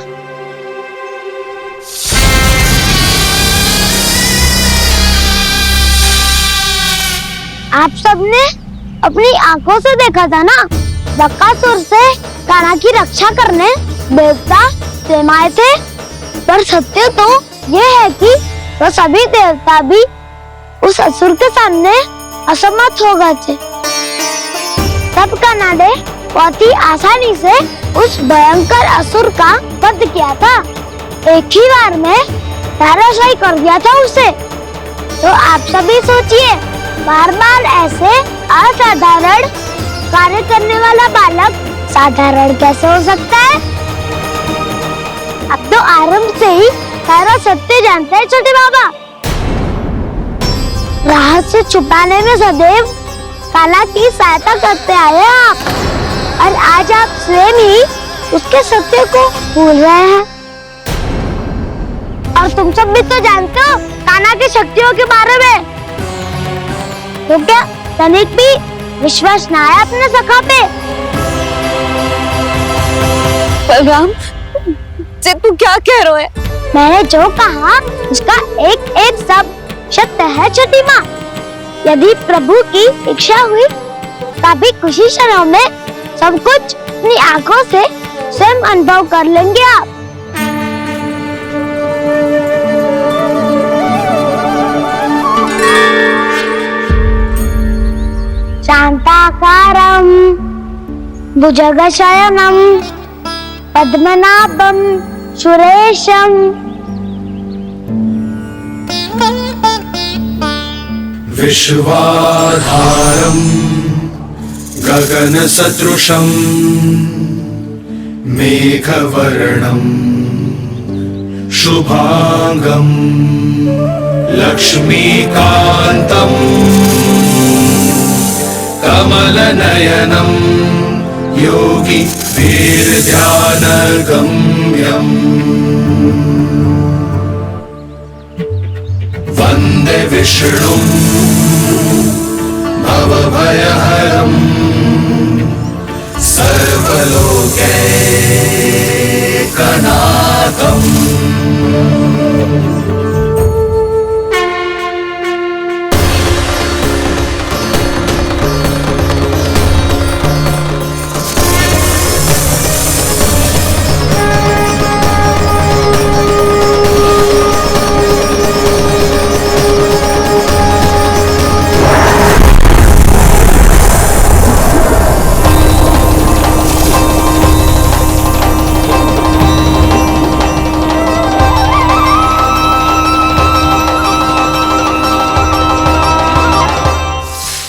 S5: आप सबने अपनी आंखों से देखा था ना, बकासुर से कान्हा की रक्षा करने देवता स्वयं आए थे, पर सत्य तो ये है कि वो सभी देवता भी उस असुर के सामने असमर्थ हो गए थे। तब कान्हा ने बहुत ही आसानी से उस भयंकर असुर का वध किया था, एक ही बार में धराशायी कर दिया था उसे। तो आप सभी सोचिए, बार बार ऐसे असाधारण कार्य करने वाला बालक साधारण कैसे हो सकता है? अब तो आरंभ से ही सारा सत्य जानते हैं छोटे बाबा। रहस्य छुपाने में सदैव कान्हा की सहायता करते आए हैं आप, और आज आप स्वयं ही उसके सत्य को भूल रहे हैं। और तुम सब भी तो जानते हो कान्हा की शक्तियों के बारे में, तो क्या तनिक भी विश्वास न आया अपने सखा पे?
S7: बलराम, जे तू क्या कह रहा है?
S5: मैंने जो कहा उसका एक एक शब्द सत्य है छोटी माँ। यदि प्रभु की इच्छा हुई तभी कुछ ही क्षणों में सब कुछ अपनी आंखों से स्वयं अनुभव कर लेंगे आप। शांताकारं भुजगशयनं पद्मनाभं सुरेशं
S15: विश्वाधारं गगनसदृशं मेघवर्णं शुभांगं लक्ष्मीकान्तं कमलनयनं योगी वीरध्यानगम्यम् वन्दे विष्णुं भवभयहरं सर्वलोकैकनाथम्।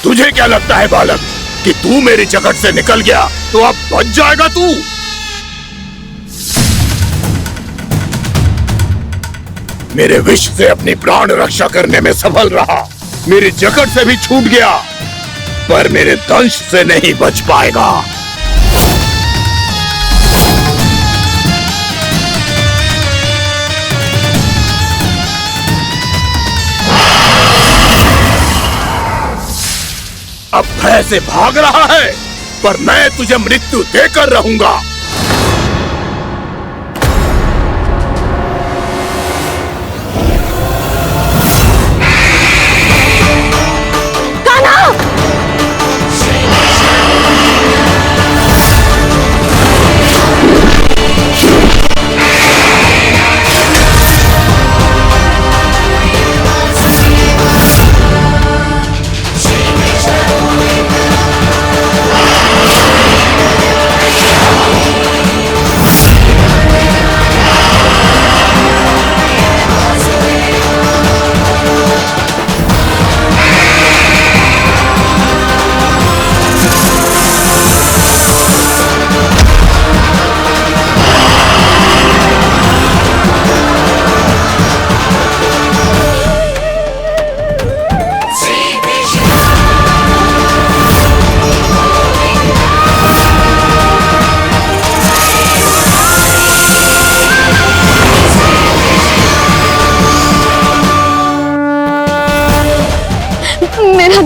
S2: तुझे क्या लगता है बालक कि तू मेरी जगत से निकल गया तो अब बच जाएगा तू? मेरे विष से अपनी प्राण रक्षा करने में सफल रहा, मेरी जगत से भी छूट गया, पर मेरे दंश से नहीं बच पाएगा। अब भय से भाग रहा है, पर मैं तुझे मृत्यु देकर रहूंगा।
S7: कान्हा!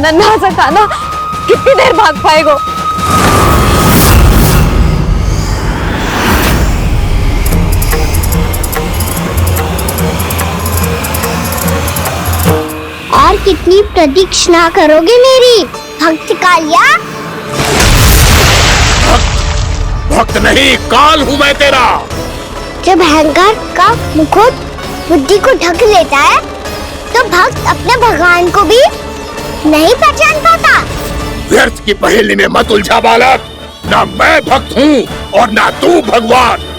S7: नन्हा सा कान्हा कितनी देर भाग पाएगा?
S5: और कितनी प्रतीक्षा करोगे मेरी भक्त कालिया?
S2: भक्त नहीं, काल हूं मैं तेरा।
S5: जब अहंकार का मुकुट बुद्धि को ढक लेता है तो भक्त अपने भगवान को भी नहीं पहचान पाता।
S2: व्यर्थ की पहेली में मत उलझा बालक। ना मैं भक्त हूं और ना तू भगवान।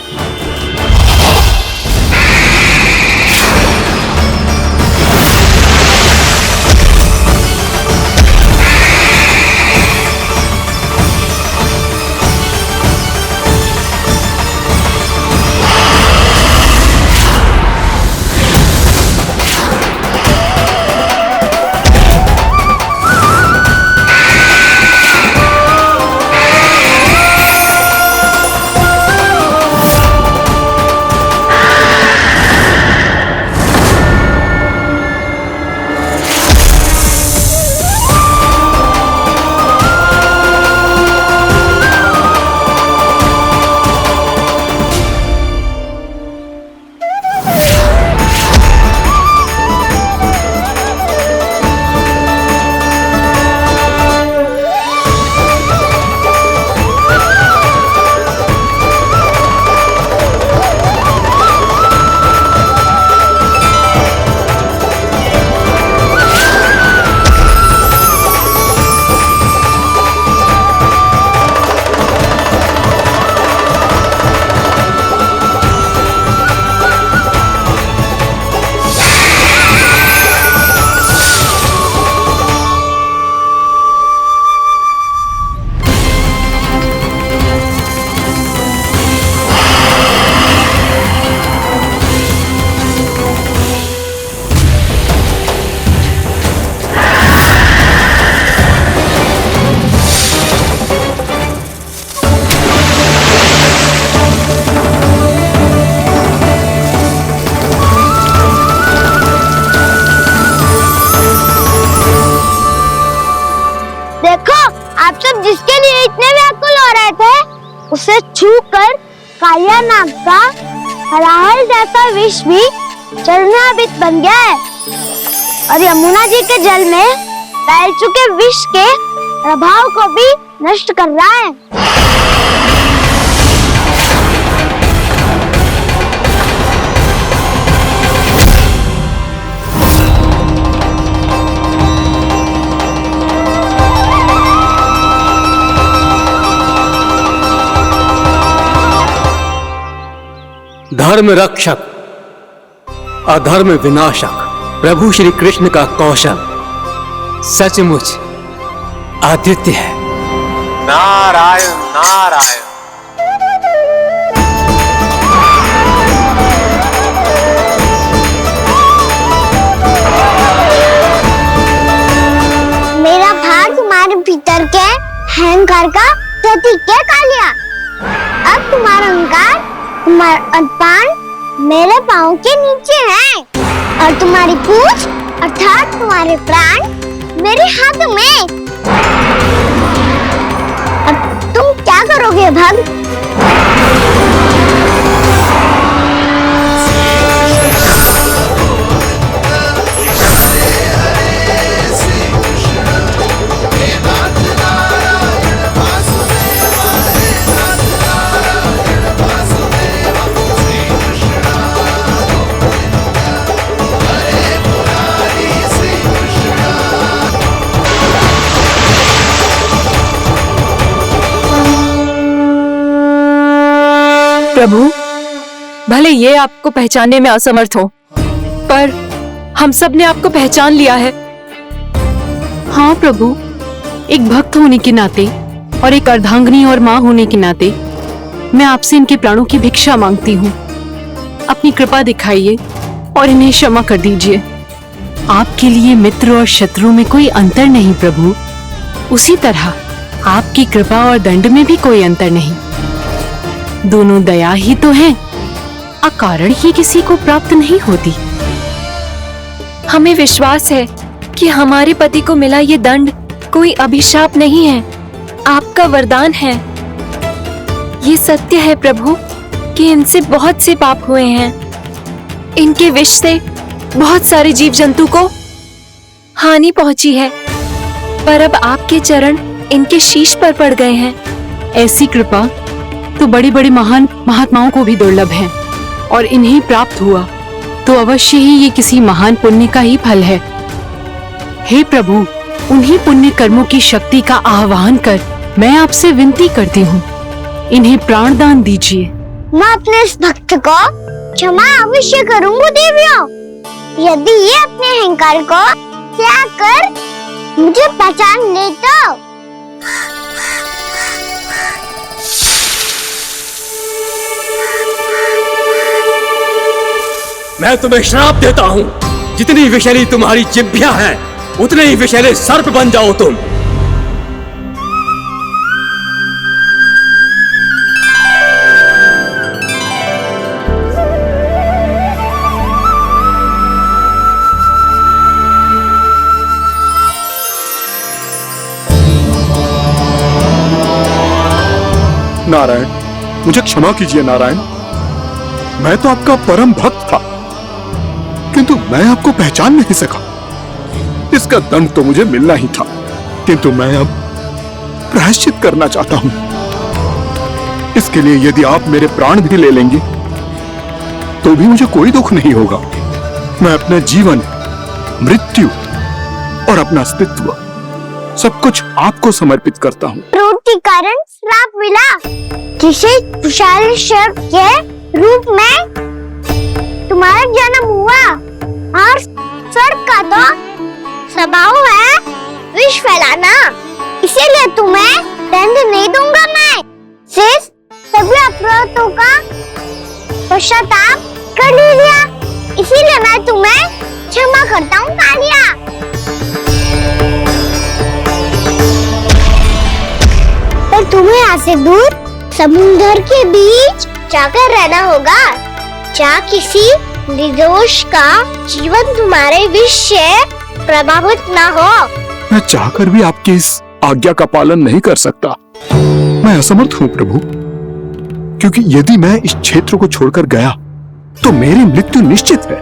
S5: जिसके लिए इतने व्याकुल हो रहे थे, उसे छूकर कालिया नाग का हलाहल जैसा विष भी चरणामृत बन गया है और यमुना जी के जल में फैल चुके विष के प्रभाव को भी नष्ट कर रहा है।
S8: धर्म रक्षक अधर्म विनाशक प्रभु श्री कृष्ण का कौशल सचमुच अद्वितीय है।
S1: नारायण नारायण।
S5: मेरा भाग तुम्हारे भीतर के अहंकार का प्रतीक है कालिया। अब तुम्हारा अहंकार, तुम्हारा अनपान मेरे पाँव के नीचे है और तुम्हारी पूंछ अर्थात तुम्हारे प्राण मेरे हाथ में। अब तुम क्या करोगे भक्त?
S11: प्रभु, भले ये आपको पहचानने में असमर्थ हो, पर हम सब ने आपको पहचान लिया है। हाँ प्रभु, एक भक्त होने के नाते और एक अर्धांगिनी और माँ होने के नाते मैं आपसे इनके प्राणों की भिक्षा मांगती हूँ। अपनी कृपा दिखाइए और इन्हें क्षमा कर दीजिए। आपके लिए मित्र और शत्रु में कोई अंतर नहीं प्रभु। उसी तरह आपकी कृपा और दंड में भी कोई अंतर नहीं। दोनों दया ही तो हैं, अकारण ही किसी को प्राप्त नहीं होती।
S7: हमें विश्वास है
S11: कि हमारे पति को मिला ये दंड कोई अभिशाप नहीं है, आपका वरदान है। ये सत्य है प्रभु कि इनसे बहुत से पाप हुए हैं। इनके विष से बहुत सारे जीव जंतु को हानि पहुंची है, पर अब आपके चरण इनके शीश पर पड़ गए हैं। ऐसी कृपा तो बड़े बड़े महान महात्माओं को भी दुर्लभ है, और इन्हें प्राप्त हुआ तो अवश्य ही ये किसी महान पुण्य का ही फल है। हे प्रभु, उन्हीं पुण्य कर्मों की शक्ति का आह्वान कर मैं आपसे विनती करती हूँ, इन्हें प्राण दान दीजिए।
S5: मैं अपने इस भक्त को क्षमा अवश्य करूंगा देवियों, यदि ये अपने अहंकार को त्याग कर मुझे पहचान ले तो।
S8: मैं तुम्हें श्राप देता हूँ, जितनी विषैली तुम्हारी जिह्वा है उतने ही विषैले सर्प बन जाओ तुम।
S14: नारायण, मुझे क्षमा कीजिए नारायण। मैं तो आपका परम भक्त था, किंतु मैं आपको पहचान नहीं सका। इसका दंड तो मुझे मिलना ही था, किंतु मैं अब प्रायश्चित करना चाहता हूं। इसके लिए यदि आप मेरे प्राण भी ले लेंगे तो भी मुझे कोई दुख नहीं होगा। मैं अपना जीवन, मृत्यु और अपना अस्तित्व सब कुछ आपको समर्पित करता हूँ।
S5: क्रोध के कारण श्राप मिला, जिसे विशाल सर्प के रूप में तुम्हारा जन्म हुआ, और सर्प का तो स्वभाव है विष फैलाना, इसीलिए तुम्हें दंड नहीं दूंगा। मैं सिर्फ सभी अपराधों का पश्चाताप कर लिया, इसीलिए मैं तुम्हें क्षमा करता हूँ कालिया। पर तुम्हें यहाँ से दूर समुद्र के बीच जाकर रहना होगा, जहाँ किसी निर्दोष का जीवन तुम्हारे विष से प्रभावित ना हो।
S14: मैं चाहकर भी आपकी इस आज्ञा का पालन नहीं कर सकता। मैं असमर्थ हूँ प्रभु, क्योंकि यदि मैं इस क्षेत्र को छोड़कर गया तो मेरी मृत्यु निश्चित है।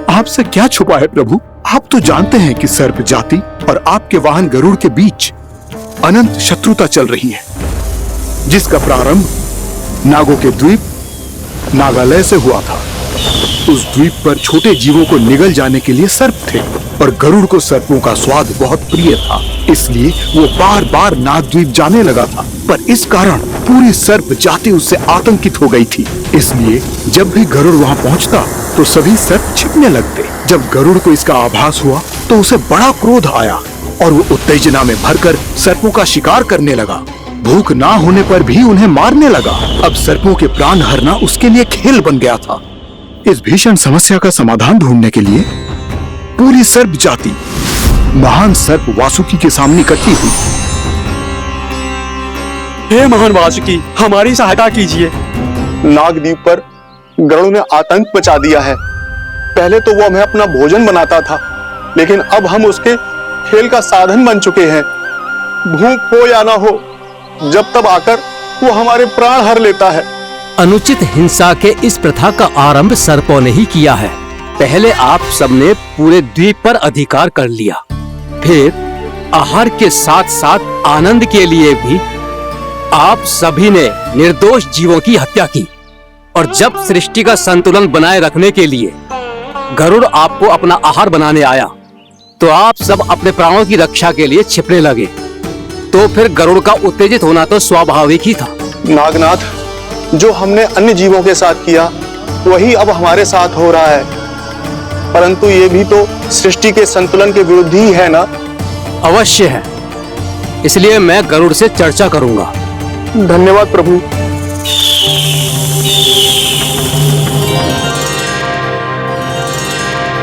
S14: आपसे क्या छुपा है प्रभु? आप तो जानते हैं कि सर्प जाति और आपके वाहन गरुड़ के बीच अनंत शत्रुता चल रही है, जिसका प्रारंभ नागों के द्वीप नागालय से हुआ था। उस द्वीप पर छोटे जीवों को निगल जाने के लिए सर्प थे, और गरुड़ को सर्पों का स्वाद बहुत प्रिय था, इसलिए वो बार बार नागद्वीप जाने लगा था। पर इस कारण पूरी सर्प जाति उससे आतंकित हो गई थी, इसलिए जब भी गरुड़ वहाँ पहुँचता तो सभी सर्प छिपने लगते। जब गरुड़ को इसका आभास हुआ तो उसे बड़ा क्रोध आया, और वो उत्तेजना में भरकर सर्पों का शिकार करने लगा। भूख ना होने पर भी उन्हें मारने लगा। अब सर्पों के प्राण हरना उसके लिए खेल बन गया था। इस भीषण समस्या का समाधान ढूंढने के लिए पूरी सर्प जाति महान सर्प वासुकी के सामने इकट्ठी हुई।
S16: हे महान वासुकी, हमारी सहायता कीजिए।
S17: नागद्वीप पर गरुड़ ने आतंक मचा दिया है। पहले तो वो हमें अपना भोजन बनाता था, लेकिन अब हम उसके खेल का साधन बन चुके हैं। भूख हो या ना हो, जब तब आकर वो हमारे प्राण हर लेता है।
S8: अनुचित हिंसा के इस प्रथा का आरंभ सर्पों ने ही किया है। पहले आप सबने पूरे द्वीप पर अधिकार कर लिया, फिर आहार के साथ साथ आनंद के लिए भी आप सभी ने निर्दोष जीवों की हत्या की। और जब सृष्टि का संतुलन बनाए रखने के लिए गरुड़ आपको अपना आहार बनाने आया, तो आप सब अपने प्राणों की रक्षा के लिए छिपने लगे। तो फिर गरुड़ का उत्तेजित होना तो स्वाभाविक ही था।
S17: नागनाथ, जो हमने अन्य जीवों के साथ किया वही अब हमारे साथ हो रहा है, परंतु ये भी तो सृष्टि के संतुलन के विरुद्ध ही है ना?
S8: अवश्य है, इसलिए मैं गरुड़ से चर्चा करूंगा।
S17: धन्यवाद प्रभु।